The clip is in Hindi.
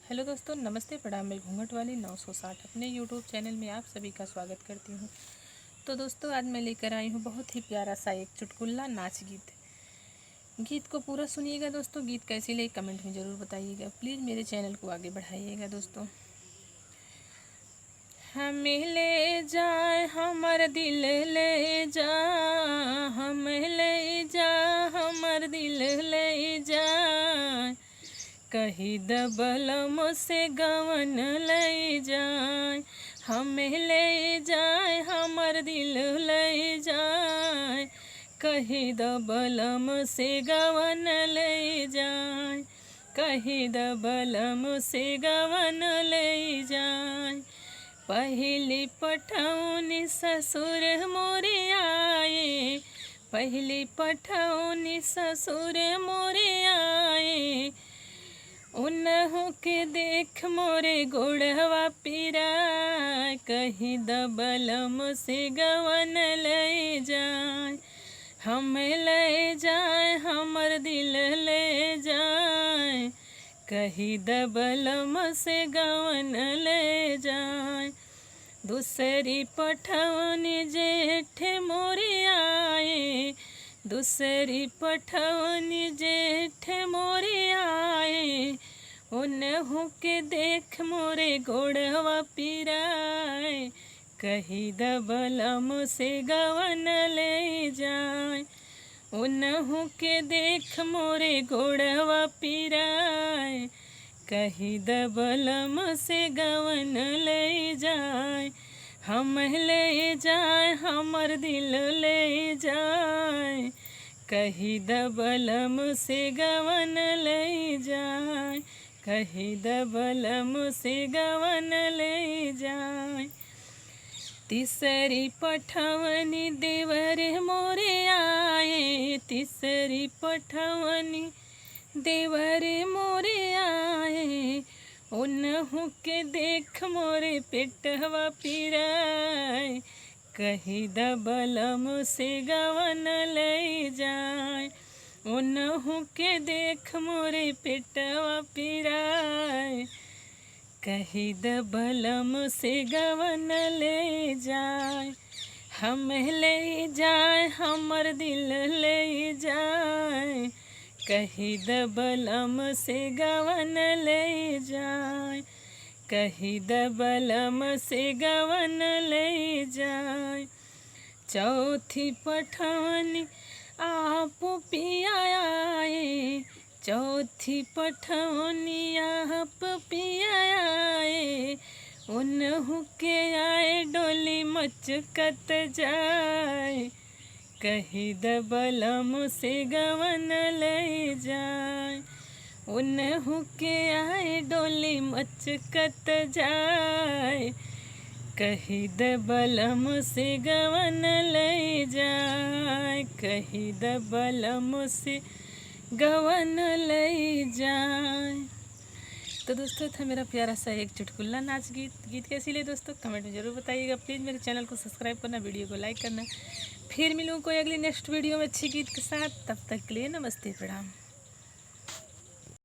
हेलो दोस्तों, नमस्ते, प्रणाम। मैं घूंघट वाली 960 अपने यूट्यूब चैनल में आप सभी का स्वागत करती हूँ। तो दोस्तों, आज मैं लेकर आई हूँ बहुत ही प्यारा सा एक चुटकुला नाच गीत। गीत को पूरा सुनिएगा दोस्तों। गीत कैसी लगी कमेंट में ज़रूर बताइएगा। प्लीज़ मेरे चैनल को आगे बढ़ाइएगा दोस्तों। हमें ले जाए हमर दिल ले जा, हमें ले जा हमर दिल ले जाए, कही दबलम से गवन ले जाए, हमें ले जाए हमर दिल ले जाए, कही दबलम से गवन ले जाए, कही दबलम से गवन ले जाए। पहली पठौनी ससुर मोरे आए, पहली पठौनी ससुर मोरे आए, उन्हों के देख मोरे गोड़वा पीरा, कहीं दबलम से गवन ले जाए, हमें ले जाए हमर दिल ले जाए, कहीं दबलम से गवन ले जाए। दूसरी पठौनी जेठ मोरे आए, दूसरी पठौनी जेठ मोरे आए, उन्हों के देख मोरे गोड़वा पीराए, कही दबलम से गवन ले जाए, उन्हों के देख मोरे गोड़वा पीराए, कही दबलम से गवन ले जाए, हम ले जाए हमर दिल ले जाए, कही दबलम से गवन ले जाए, कही दबलम से गवन ले जाए। तीसरी पठवनी देवर मोरे आए, तीसरी पठवनी देवर मोरे आए, उन्हों के देख मोरे पेटवा पीराए, कही दबलम से गवन ले जाए, उन्हों के देख मोरे पेटवा पीराए, कही दबलम से गवन ले जाए, हम ले जाए हमर दिल ले जाए, कही दबलम से गवन ले जाए, कही दबलम से गवन ले जाए। चौथी पठवनी आप पिया आए, चौथी पठवनी आप पिया आए, उन्हों के आए डोली मचकत जाए, कही दबलम से गवन ले जाए, उन्हों के आए डोली मचकत जाए, कही दबलम से गवन ले जाए, कही दबलम से गवन ले जाए। तो दोस्तों, था मेरा प्यारा सा एक चुटकुला नाच गीत कैसी लगी दोस्तों कमेंट में ज़रूर बताइएगा। प्लीज़ मेरे चैनल को सब्सक्राइब करना, वीडियो को लाइक करना। फिर मिलूँ कोई अगली नेक्स्ट वीडियो में अच्छी गीत के साथ। तब तक के लिए नमस्ते, प्रणाम।